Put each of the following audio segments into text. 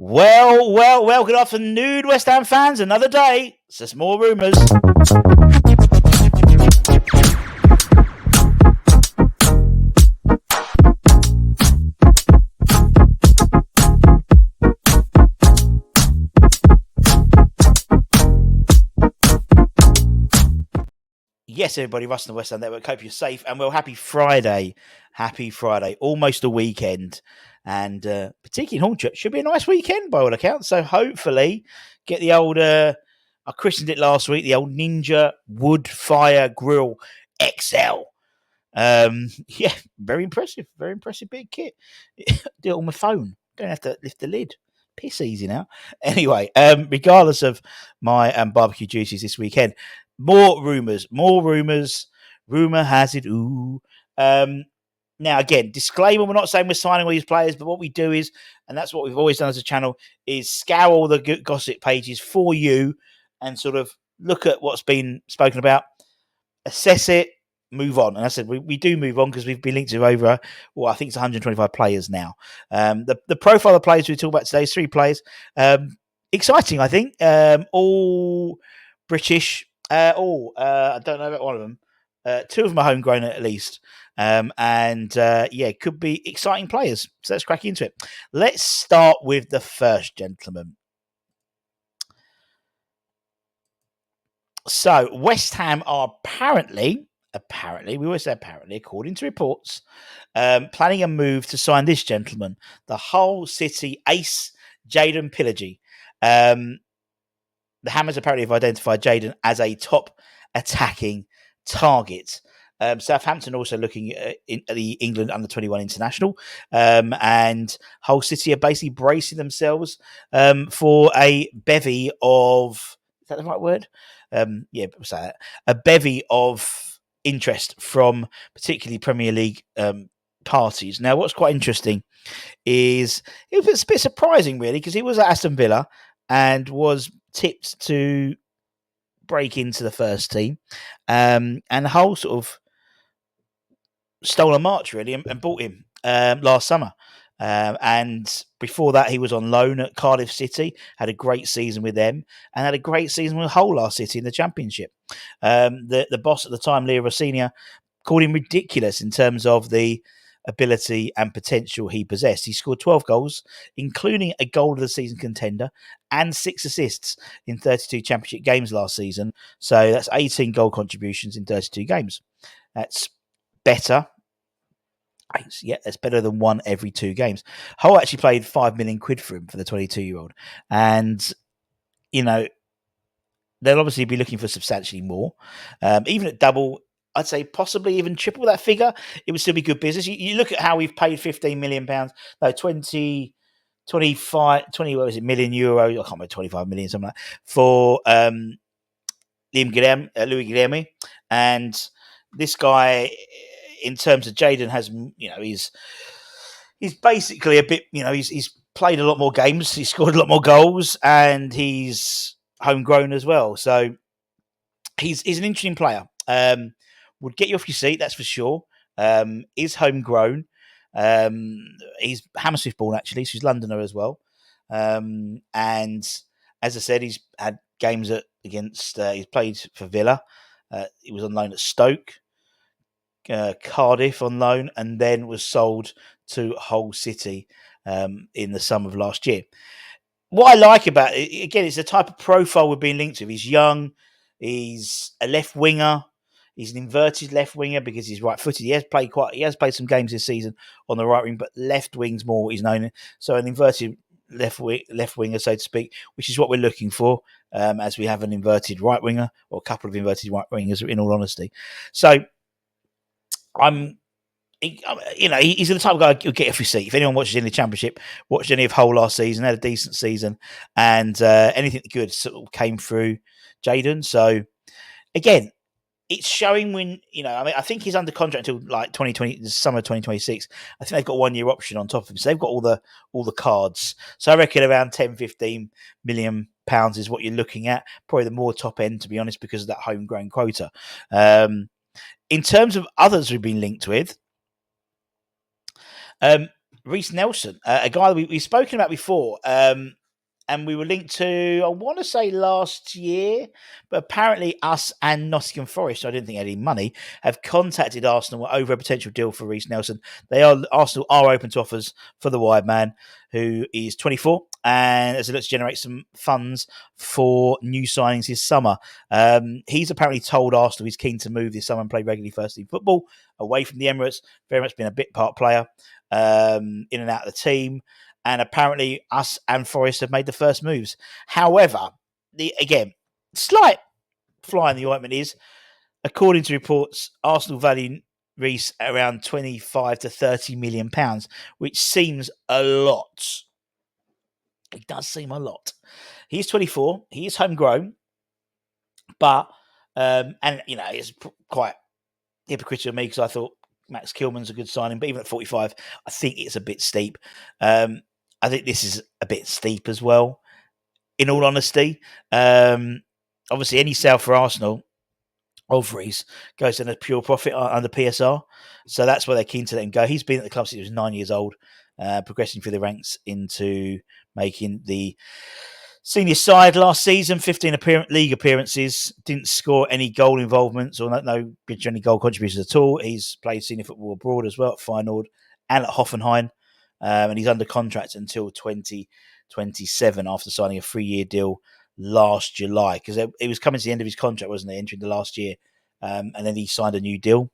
Well, good afternoon, West Ham fans. Another day. It's just more rumours. Yes, everybody, Russ and the West Ham Network. Hope you're safe and well. Happy Friday. Almost a weekend. And particularly in Hornchurch, should be a nice weekend by all accounts. So hopefully get the old, I christened it last week, the old Ninja Wood Fire Grill XL. Yeah, very impressive big kit. Do it on my phone. Don't have to lift the lid. Piss easy now. Anyway, regardless of my barbecue duties this weekend, more rumours. Rumour has it, ooh. Now, again, disclaimer, we're not saying we're signing all these players, but what we do is, and that's what we've always done as a channel, is scour all the gossip pages for you and sort of look at what's been spoken about, assess it, move on. And I said we do move on because we've been linked to over, I think it's 125 players now. The profile of players we talk about today is 3 players. Exciting, I think. All British. I don't know about one of them. 2 of them are homegrown at least. Could be exciting players. So let's crack into it. Let's start with the first gentleman. So West Ham are apparently, we always say apparently, according to reports, planning a move to sign this gentleman, the Hull City ace, Jaden Philogene. The Hammers apparently have identified Jaden as a top attacking target. Southampton also looking at the England under-21 international, and Hull City are basically bracing themselves for a bevy of, is that the right word? A bevy of interest from particularly Premier League parties. Now, what's quite interesting is it was a bit surprising, really, because he was at Aston Villa and was tipped to break into the first team, and Hull sort of stole a march, really, and bought him last summer. And before that, he was on loan at Cardiff City, had a great season with them, and had a great season with Hull last City in the Championship. The boss at the time, Leo Rossini, called him ridiculous in terms of the ability and potential he possessed. He scored 12 goals, including a goal of the season contender, and 6 assists in 32 Championship games last season. So that's 18 goal contributions in 32 games. That's better. Yeah, that's better than 1 every 2 games. Hull actually paid £5 million for him, for the 22-year-old. And, you know, they'll obviously be looking for substantially more. Even at double, I'd say possibly even triple that figure, it would still be good business. You look at how we've paid £15 million, no, 25, 20, what was it, million euro, I can't remember, 25 million, something like that, for Louis Guilherme. And this guy, in terms of Jaden, has, he's basically a bit, he's played a lot more games, he's scored a lot more goals, and he's homegrown as well. So he's an interesting player. Would get you off your seat, that's for sure. Is homegrown. He's Hammersmith born, actually, so he's Londoner as well. And as I said, he's had games against. He's played for Villa. He was on loan at Stoke, Cardiff on loan, and then was sold to Hull City in the summer of last year. What I like about it, again, it's the type of profile we're being linked to. He's young. He's a left winger. He's an inverted left winger because he's right-footed. He has played some games this season on the right wing, but left wing's more what he's known. So an inverted left winger, so to speak, which is what we're looking for, as we have an inverted right winger, or a couple of inverted right wingers, in all honesty. So he's the type of guy who'll get off your seat. If anyone watches in the Championship, watched any of Hull last season, had a decent season, and anything good sort of came through Jaden. So again, it's showing when, I think he's under contract until like 2020, the summer of 2026. I think they've got a 1-year option on top of him. So they've got all the cards. So I reckon around 10, 15 million pounds is what you're looking at. Probably the more top end, to be honest, because of that homegrown quota. In terms of others we've been linked with, Reiss Nelson, a guy that we've spoken about before. And we were linked to, I want to say last year, but apparently us and Nottingham Forest, I didn't think had any money, have contacted Arsenal over a potential deal for Reiss Nelson. Arsenal are open to offers for the wide man, who is 24, and as it looks to generate some funds for new signings this summer. He's apparently told Arsenal he's keen to move this summer and play regularly first team football away from the Emirates. Very much been a bit part player in and out of the team. And apparently us and Forest have made the first moves. However, again, slight fly in the ointment is, according to reports, Arsenal value Reiss around 25 to 30 million pounds, which seems a lot. It does seem a lot. He's 24. He is homegrown. But, it's quite hypocritical of me because I thought Max Kilman's a good signing. But even at 45, I think it's a bit steep. I think this is a bit steep as well, in all honesty. Obviously, any sale for Arsenal of Reiss goes in a pure profit under PSR. So that's why they're keen to let him go. He's been at the club since he was 9 years old, progressing through the ranks into making the senior side last season. 15 league appearances, didn't score any goal involvements or no any goal contributions at all. He's played senior football abroad as well at Feyenoord and at Hoffenheim. And he's under contract until 2027 after signing a 3-year deal last July, because it was coming to the end of his contract, wasn't it, entering the last year, and then he signed a new deal.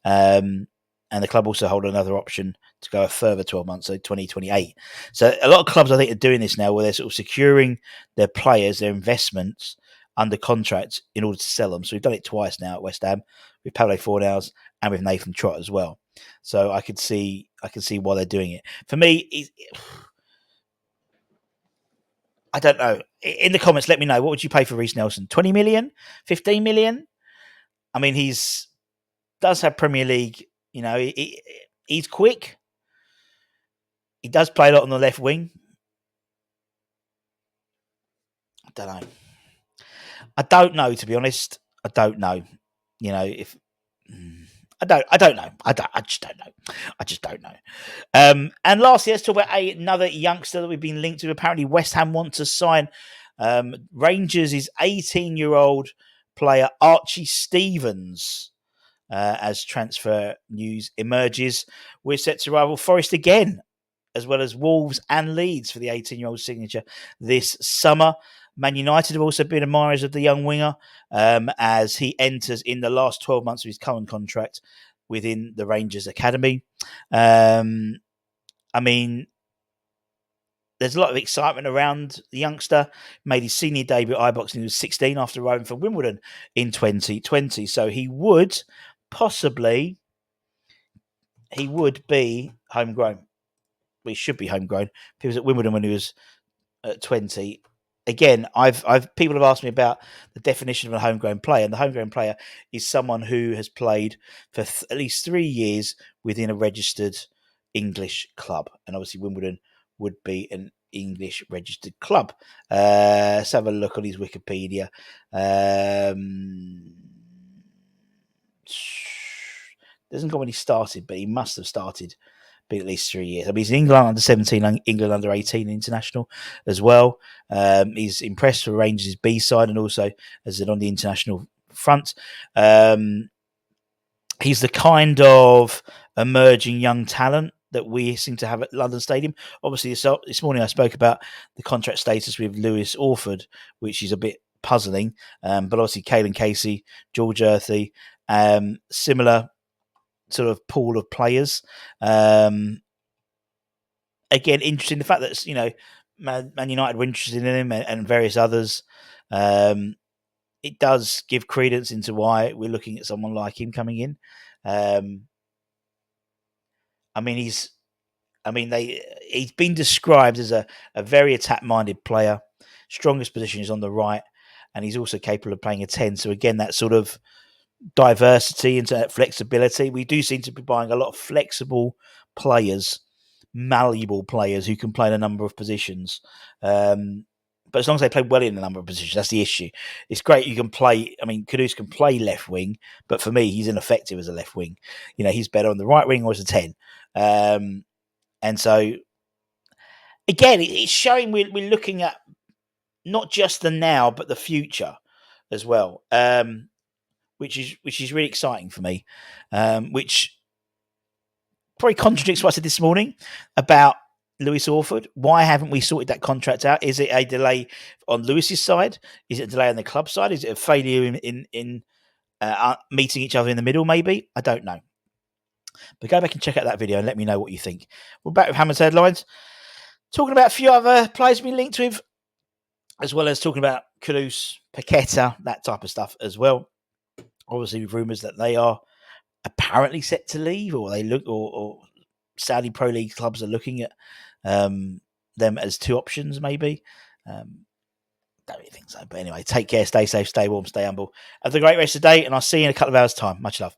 And the club also hold another option to go a further 12 months, so 2028. So a lot of clubs, I think, are doing this now, where they're sort of securing their players, their investments under contract in order to sell them. So we've done it twice now at West Ham with Pablo Fornals and with Nathan Trott as well. So I can see why they're doing it. For me, I don't know. In the comments, let me know, what would you pay for Reiss Nelson? 20 million? 15 million? I mean, does have Premier League. He's quick. He does play a lot on the left wing. I don't know, to be honest. I don't know. If I don't know. I just don't know. And lastly, let's talk about another youngster that we've been linked to. Apparently, West Ham want to sign Rangers' 18-year-old player Archie Stevens. As transfer news emerges, we're set to rival Forest again, as well as Wolves and Leeds for the 18-year-old signature this summer. Man United have also been admirers of the young winger, as he enters in the last 12 months of his current contract within the Rangers Academy. I mean, there's a lot of excitement around the youngster. Made his senior debut at Ibox when he was 16 after arriving from Wimbledon in 2020. So he would be homegrown. Well, he should be homegrown. He was at Wimbledon when he was 20. Again, people have asked me about the definition of a homegrown player, and the homegrown player is someone who has played for at least 3 years within a registered English club, and obviously Wimbledon would be an English registered club. Let's have a look on his Wikipedia. Doesn't go when he started, but he must have started been at least 3 years. I mean, he's an England under 17, England under 18 international as well. He's impressed for Rangers' B side and also as on the international front. He's the kind of emerging young talent that we seem to have at London Stadium. Obviously, this morning I spoke about the contract status with Lewis Orford, which is a bit puzzling. But obviously, Caelan Casey, George Earthy, similar sort of pool of players. Again, interesting the fact that Man United were interested in him and various others. It does give credence into why we're looking at someone like him coming in. He's been described as a very attack-minded player. Strongest position is on the right, and he's also capable of playing a 10. So again, that sort of diversity and flexibility. We do seem to be buying a lot of flexible players, malleable players who can play in a number of positions. But as long as they play well in a number of positions, that's the issue. It's great you can play. I mean, Kudus can play left wing, but for me, he's ineffective as a left wing. He's better on the right wing or as a 10. And so, again, it's showing we're looking at not just the now, but the future as well, which is really exciting for me, which probably contradicts what I said this morning about Lewis Orford. Why haven't we sorted that contract out? Is it a delay on Lewis's side? Is it a delay on the club side? Is it a failure in meeting each other in the middle? Maybe, I don't know. But go back and check out that video and let me know what you think. We're back with Hammer's headlines, talking about a few other players being linked with, as well as talking about Kudus, Paqueta, that type of stuff as well. Obviously, with rumours that they are apparently set to leave, or they look, or Saudi Pro League clubs are looking at them as two options, maybe. Don't really think so. But anyway, take care, stay safe, stay warm, stay humble. Have a great rest of the day, and I'll see you in a couple of hours' time. Much love.